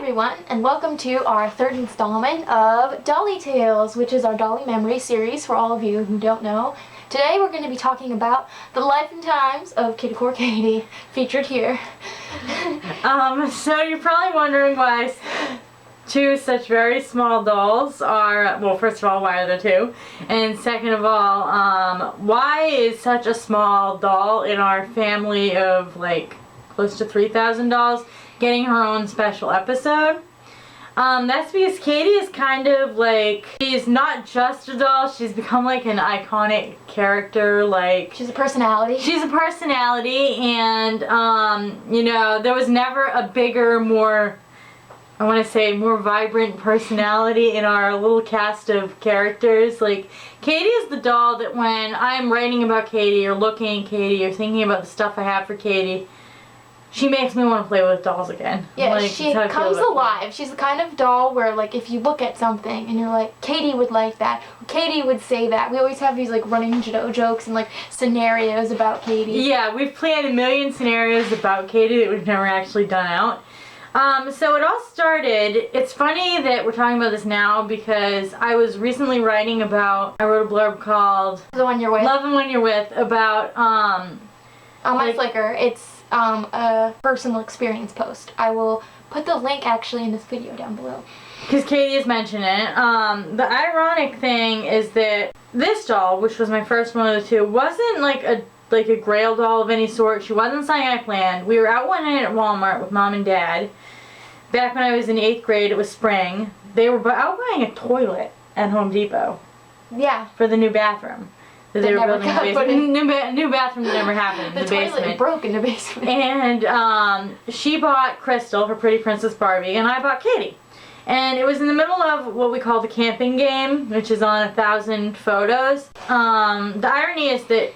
everyone, and welcome to our third installment of Dolly Tales, which is our Dolly Memory series for all of you who don't know. Today we're going to be talking about the life and times of Kidcore Katie, featured here. So you're probably wondering why two such very small dolls are, well, first of all, why are there two? And second of all, why is such a small doll in our family of like close to 3,000 dolls getting her own special episode? That's because Katie is kind of like, she's not just a doll, she's become like an iconic character, like... She's a personality. She's a personality, and, you know, there was never a bigger, more, I want to say, more vibrant personality in our little cast of characters. Like, Katie is the doll that when I'm writing about Katie, or looking at Katie, or thinking about the stuff I have for Katie, she makes me want to play with dolls again. Yeah, like, she comes alive. She's the kind of doll where, like, if you look at something and you're like, Katie would like that, or Katie would say that. We always have these, like, running jokes and, like, scenarios about Katie. Yeah, we've planned a million scenarios about Katie that we've never actually done out. So it all started, it's funny that we're talking about this now because I was recently writing about, I wrote a blurb called The One You're With. Love and When You're With, about, on my Flickr, it's a personal experience post. I will put the link actually in this video down below. Because Katie has mentioned it. The ironic thing is that this doll, which was my first one of the two, wasn't like a grail doll of any sort. She wasn't something I planned. We were out one night at Walmart with Mom and Dad. Back when I was in 8th grade, it was spring. They were out buying a toilet at Home Depot. Yeah. For the new bathroom. That they were building in the basement. New bathroom that never happened in the basement. The toilet broke in the basement. And she bought Crystal, her pretty Princess Barbie, and I bought Katie. And it was in the middle of what we call the camping game, which is on 1,000 photos. The irony is that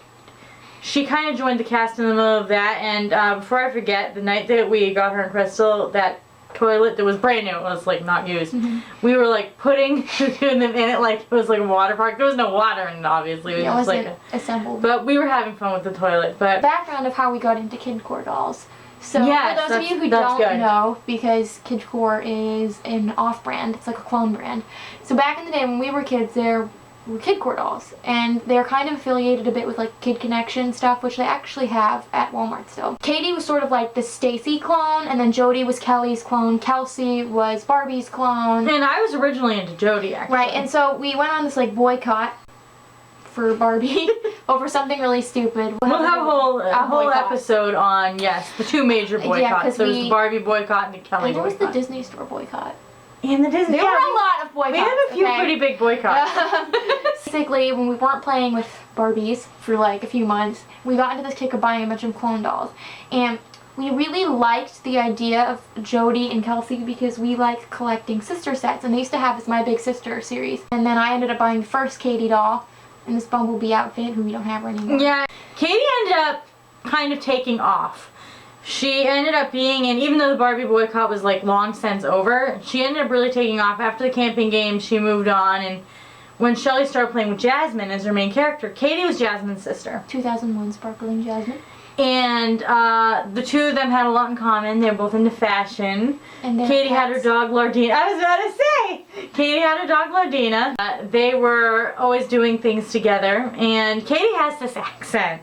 she kind of joined the cast in the middle of that, and before I forget, the night that we got her and Crystal that toilet that was brand new, it was like not used, we were like putting them in it like it was like a water park. There was no water in it, obviously. It was wasn't like assembled. But we were having fun with the toilet. But background of how we got into Kidcore dolls. So yes, for those of you who don't know, because Kidcore is an off-brand, it's like a clone brand. So back in the day when we were kids, there were Kidcore dolls, and they're kind of affiliated a bit with like Kid Connection stuff, which they actually have at Walmart still. Katie was sort of like the Stacy clone, and then Jody was Kelly's clone, Kelsey was Barbie's clone. And I was originally into Jody, actually. Right, and so we went on this like boycott for Barbie over something really stupid. We'll have a whole episode on, yes, the two major boycotts. Yeah, there was the Barbie boycott and the Kelly boycott. And there was the Disney Store boycott. And the Disney. There were a lot of boycotts. We had a few pretty big boycotts. Basically, when we weren't playing with Barbies for like a few months, we got into this kick of buying a bunch of clone dolls. And we really liked the idea of Jody and Kelsey because we like collecting sister sets. And they used to have this My Big Sister series. And then I ended up buying the first Katie doll in this Bumblebee outfit, who we don't have anymore. Yeah, Katie ended up kind of taking off. She ended up being, and even though the Barbie boycott was like long since over, she ended up really taking off. After the camping game, she moved on, and when Shelly started playing with Jasmine as her main character, Katie was Jasmine's sister. 2001 Sparkling Jasmine. And the two of them had a lot in common. They were both into fashion. And Katie had her dog Lardina. I was about to say! Katie had her dog Lardina. They were always doing things together, and Katie has this accent.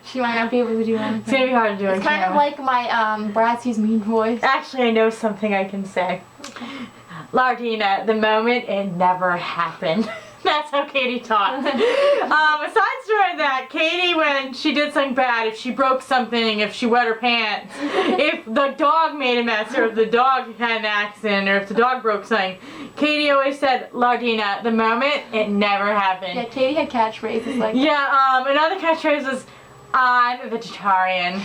She might not be able to do anything. It's gonna be hard to do. It's kind of like my Bratzy's mean voice. Actually, I know something I can say. Okay. Lardina, the moment it never happened. That's how Katie talked. Aside from that, Katie, when she did something bad, if she broke something, if she wet her pants, if the dog made a mess, or if the dog had an accident, or if the dog broke something, Katie always said, Lardina, the moment it never happened. Yeah, Katie had catchphrases like that. Yeah, another catchphrase was, I'm a vegetarian.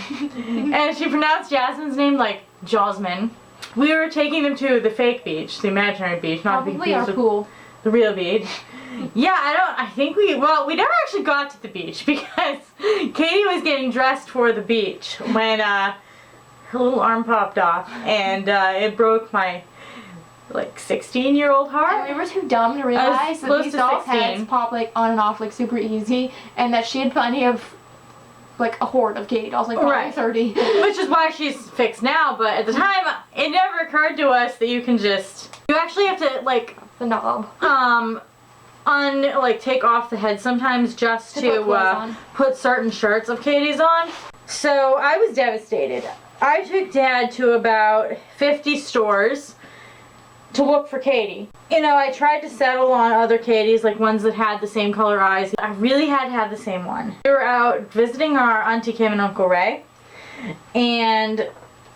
And she pronounced Jasmine's name like Jasmine. We were taking them to the fake beach, the imaginary beach, not the beach, our pool. The real beach. Yeah, I think we never actually got to the beach because Katie was getting dressed for the beach when her little arm popped off, and it broke my like 16-year-old heart. And we were too dumb to realize that these dolls' heads pop like on and off like super easy, and that she had plenty of like a horde of Katie dolls, like probably Right. 30. Which is why she's fixed now, but at the time, it never occurred to us that you actually have to, like, The knob. take off the head sometimes just To put to clothes on. put certain shirts of Katie's on. So I was devastated. I took Dad to about 50 stores to look for Katie. You know, I tried to settle on other Katies, like ones that had the same color eyes. I really had to have the same one. We were out visiting our Auntie Kim and Uncle Ray, and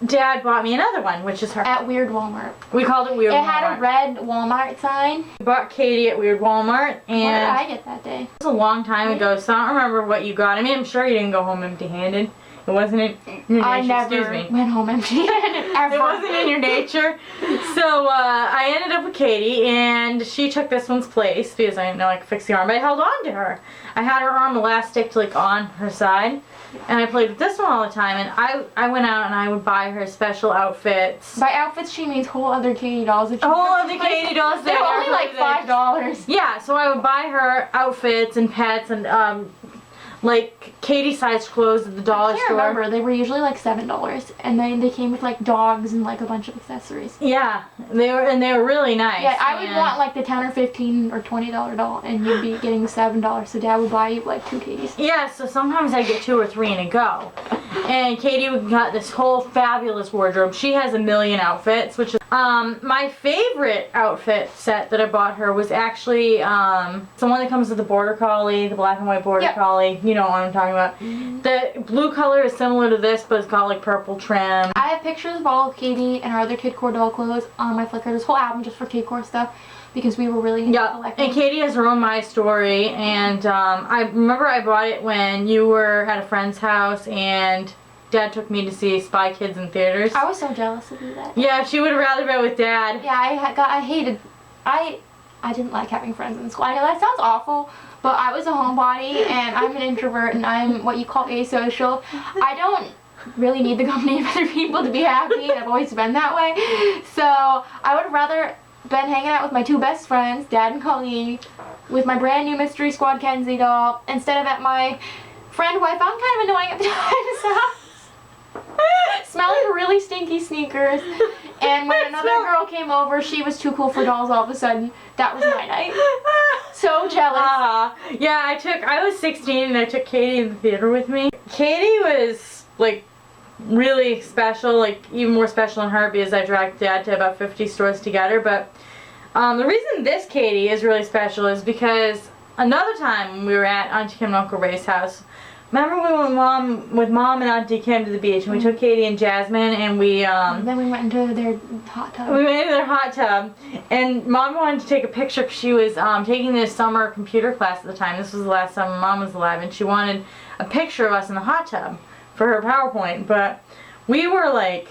Dad bought me another one, which is her. At Weird Walmart. We called it Weird Walmart. It had a red Walmart sign. We bought Katie at Weird Walmart, What did and I get that day? it was a long time ago, so I don't remember what you got. I mean, I'm sure you didn't go home empty-handed. It wasn't in your nature. I Excuse never me. went home empty-handed ever. It wasn't in your nature. So I ended up with Katie, and she took this one's place because I didn't know I could fix the arm, but I held on to her. I had her arm elastic like on her side, and I played with this one all the time, and I went out and I would buy her special outfits. By outfits, she means whole other Katie dolls. That she Whole put- other Katie dolls. They're only like $5. Yeah, so I would buy her outfits and pets and like Katie-sized clothes at the dollar I can't store. remember. They were usually like $7, and they came with like dogs and like a bunch of accessories. Yeah, they were really nice. Yeah, I would and- want like the $10 or $15 or $20 doll, and you'd be getting $7. So Dad would buy you like 2 Katies. Yeah, so sometimes I get 2 or 3 in a go. And Katie got this whole fabulous wardrobe. She has a million outfits, which is my favorite outfit set that I bought her was actually the one that comes with the border collie, the black and white border Yep. collie. You know what I'm talking about. The blue color is similar to this, but it's got like purple trim. I have pictures of all of Katie and our other kidcore doll clothes on my Flickr. This whole album just for kidcore stuff because we were really into Yeah, collecting. and Katie has her own My Story, and I remember I bought it when you were at a friend's house, and Dad took me to see Spy Kids in theaters. I was so jealous of you that. Yeah, she would have rather been with Dad. Yeah, I didn't like having friends in school. I know that sounds awful, but I was a homebody and I'm an introvert and I'm what you call asocial. I don't really need the company of other people to be happy, and I've always been that way. So I would have rather been hanging out with my 2 best friends, Dad and Colleen, with my brand new Mystery Squad Kenzie doll, instead of at my friend who I found kind of annoying at the time. Smelling really stinky sneakers. And when another girl came over, she was too cool for dolls all of a sudden. That was my night. So jealous. Yeah, I was 16 and I took Katie in the theater with me. Katie was like really special, like even more special than her because I dragged Dad to about 50 stores together. But the reason this Katie is really special is because another time when we were at Auntie Kim and Uncle Ray's house, remember we went with Mom and Auntie Kim to the beach, and we took Katie and Jasmine, and we Then we went into their hot tub. we went into their hot tub, and Mom wanted to take a picture because she was taking this summer computer class at the time. This was the last summer Mom was alive, and she wanted a picture of us in the hot tub for her PowerPoint. But we were like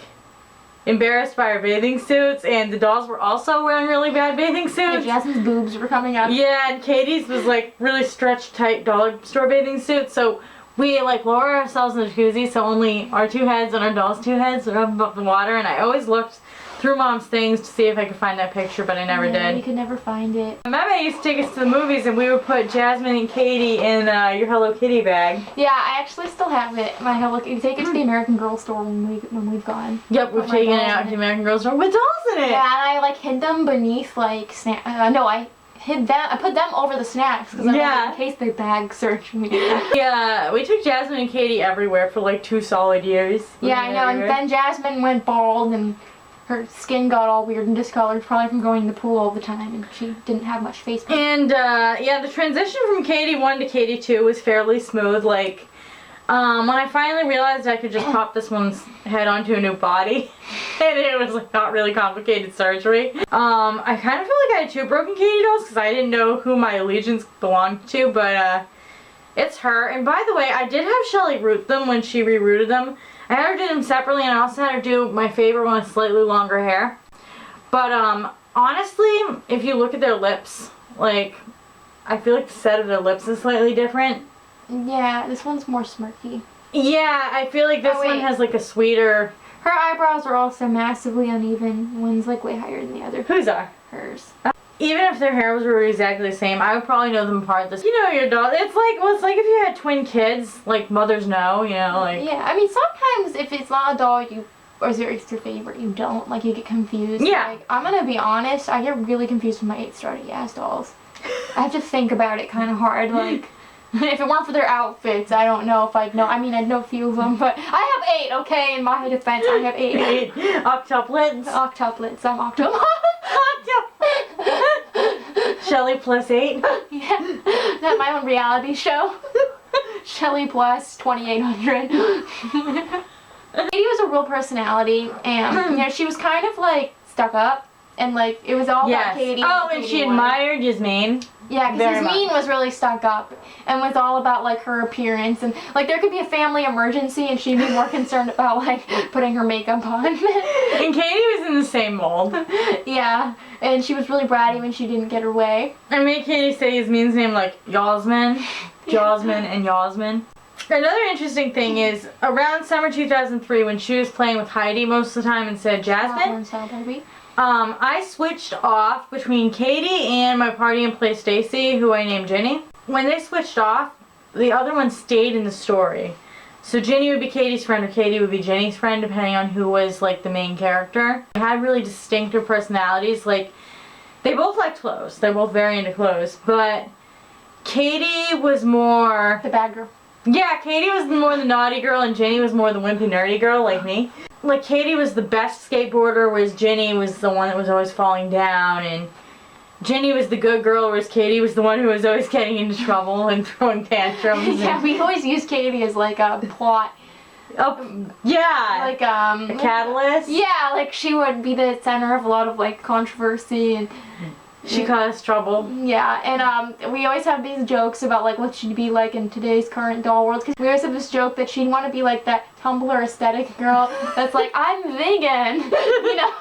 embarrassed by our bathing suits, and the dolls were also wearing really bad bathing Yeah, suits. Jasmine's boobs were coming out. Yeah, and Katie's was like really stretched tight dollar store bathing suit, so we like lower ourselves in the jacuzzi so only our 2 heads and our doll's 2 heads are up above the water, and I always looked through Mom's things to see if I could find that picture, but I never Yeah, did. you could never find it. My mom used to take us to the movies, and we would put Jasmine and Katie in your Hello Kitty bag. Yeah, I actually still have it. My Hello Kitty. Take it to the American Girl store when we've gone. Yep, we've Put my taken it dolls out in to the American Girl store with dolls in it. Yeah, and I like hid them beneath like snack. No, I hid them. I put them over the snacks because Yeah. in case the bag searched me. Yeah, we took Jasmine and Katie everywhere for like 2 solid years. Yeah, I know. And then Jasmine went bald and her skin got all weird and discolored, probably from going to the pool all the time, and she didn't have much face paint. And yeah, the transition from Katie 1 to Katie 2 was fairly smooth. Like, when I finally realized I could just pop this one's head onto a new body, and it was like not really complicated surgery. I kind of feel like I had 2 broken Katie dolls because I didn't know who my allegiance belonged to, but it's her. And by the way, I did have Shelly root them when she rerooted them. I had her do them separately, and I also had her do my favorite one with slightly longer hair. But honestly, if you look at their lips, like, I feel like the set of their lips is slightly different. Yeah, this one's more smirky. Yeah, I feel like this Oh, wait. one has like a sweeter. Her eyebrows are also massively uneven. One's like way higher than the other. Whose are? Hers. even if their hair was exactly the same, I would probably know them apart. You know your doll. It's like if you had twin kids, like mothers know, you know, like. Yeah, I mean, sometimes if it's not a doll it's your favorite, you don't, like, you get confused. Yeah. Like, I'm gonna be honest, I get really confused with my 8 starter Yaz dolls. I have to think about it kind of hard, like, if it weren't for their outfits, I don't know if I'd know. I mean, I'd know a few of them, but I have 8, okay? In my defense, I have 8. 8 octuplets. Octuplets, I'm octo. Shelly plus 8. Yeah, that's my own reality show. Shelly plus 2800. Katie was a real personality, and you know, she was kind of like stuck up, and like it was all about Katie. Oh, and she admired Yasmin. Yeah, because Yasmin was really stuck up and was all about like her appearance, and like there could be a family emergency and she'd be more concerned about like putting her makeup on. And Katie was in the same mold. Yeah, and she was really bratty when she didn't get her way. I made Katie say Yasmin's name like Yasmin, Jasmine, and Yasmin. Another interesting thing is around summer 2003 when she was playing with Heidi most of the time instead of Jasmine. I switched off between Katie and my party and play Stacy, who I named Ginny. When they switched off, the other one stayed in the story. So Ginny would be Katie's friend or Katie would be Ginny's friend, depending on who was like the main character. They had really distinctive personalities. Like, they both liked clothes. They're both very into clothes. But Katie was more... the bad girl. Yeah, Katie was more the naughty girl and Ginny was more the wimpy nerdy girl like me. Like, Katie was the best skateboarder, whereas Ginny was the one that was always falling down, and Ginny was the good girl, whereas Katie was the one who was always getting into trouble and throwing tantrums. Yeah, we always use Katie as like a plot. Oh, yeah. Like, a catalyst? Yeah, like she would be the center of a lot of like controversy and... She caused trouble. Yeah, and we always have these jokes about like what she'd be like in today's current doll world. Cause we always have this joke that she'd want to be like that Tumblr aesthetic girl that's like, I'm vegan, you know.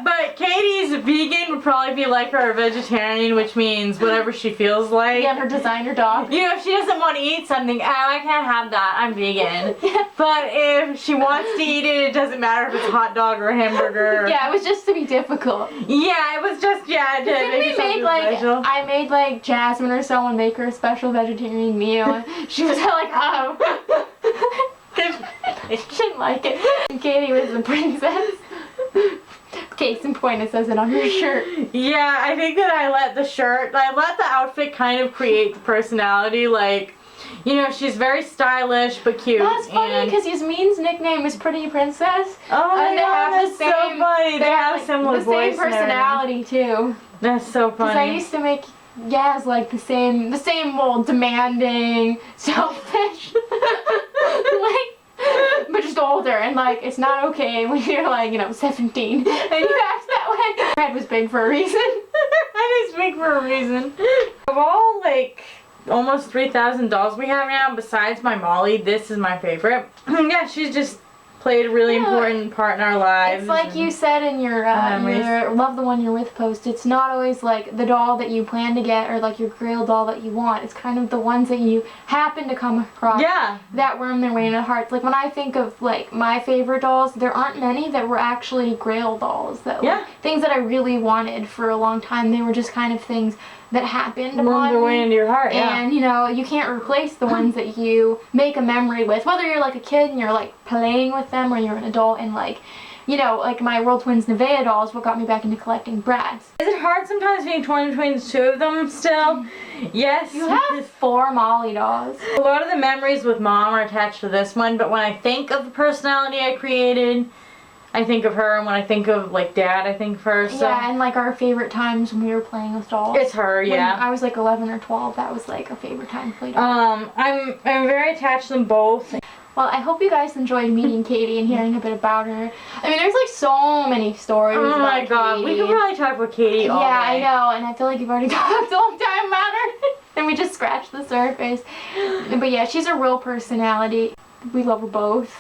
But Katie's vegan would probably be like her vegetarian, which means whatever she feels like. Yeah, her designer dog. You know, if she doesn't want to eat something, oh, I can't have that, I'm vegan. Yeah. But if she wants to eat it, it doesn't matter if it's a hot dog or a hamburger. Yeah, it was just to be difficult. Yeah, it was just, yeah. Didn't we make like, I made like Jasmine or someone make her a special vegetarian meal, and she was like, oh. She didn't like it. And Katie was the princess. Case in point, it says it on her shirt. Yeah, I think that I let the outfit kind of create the personality. Like, you know, she's very stylish but cute. That's funny because Yasmin's nickname is Pretty Princess. Oh my god, that's so funny. They have like, similar the voice same personality too. That's so funny. Because I used to make Yaz like the same mold, demanding, selfish, like. But just older, and like it's not okay when you're like, you know, 17 and you act that way. Her head was big for a reason. Her head is big for a reason. Of all like almost 3,000 dolls we have now, besides my Molly, this is my favorite. Yeah, she's just played a really important part in our lives. It's like you said in your Love the One You're With post, it's not always like the doll that you plan to get or like your grail doll that you want. It's kind of the ones that you happen to come across that worm their way into hearts. Like when I think of like my favorite dolls, there aren't many that were actually grail dolls. That like, things that I really wanted for a long time. They were just kind of things that happened upon their way into your heart, and you know, you can't replace the ones that you make a memory with, whether you're like a kid and you're like playing with them or you're an adult. And like, you know, like my World Twins Nevaeh doll is what got me back into collecting Brads. Is it hard sometimes being torn between the two of them still? Yes. You have 4 Molly dolls. A lot of the memories with Mom are attached to this one, but when I think of the personality I created, I think of her, and when I think of like Dad, I think of her. So. Yeah, and like our favorite times when we were playing with dolls. It's her, yeah. When I was like 11 or 12, that was like a favorite time to play dolls. I'm very attached to them both. Well, I hope you guys enjoyed meeting Katie and hearing a bit about her. I mean, there's like so many stories about Katie. Oh my god, we could probably talk about Katie all day. Yeah, I know, and I feel like you've already talked a long time about her. And we just scratched the surface. But yeah, she's a real personality. We love her both.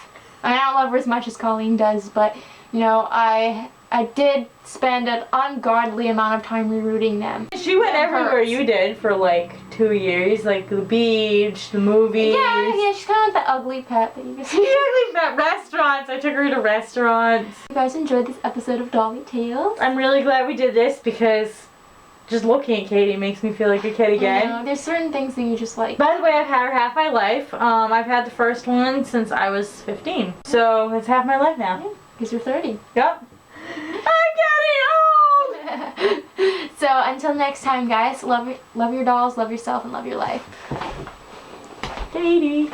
I don't love her as much as Colleen does, but, you know, I did spend an ungodly amount of time rerouting them. She went everywhere you did for like 2 years, like the beach, the movies. Yeah, she's kind of like the ugly pet that you just. Yeah, like that restaurants. I took her to restaurants. You guys enjoyed this episode of Dolly Tales? I'm really glad we did this because just looking at Katie makes me feel like a kid again. I know. There's certain things that you just like. By the way, I've had her half my life. I've had the first one since I was 15. So it's half my life now. Because you're 30. Yep. I'm getting old! So until next time, guys, love your dolls, love yourself, and love your life. Katie.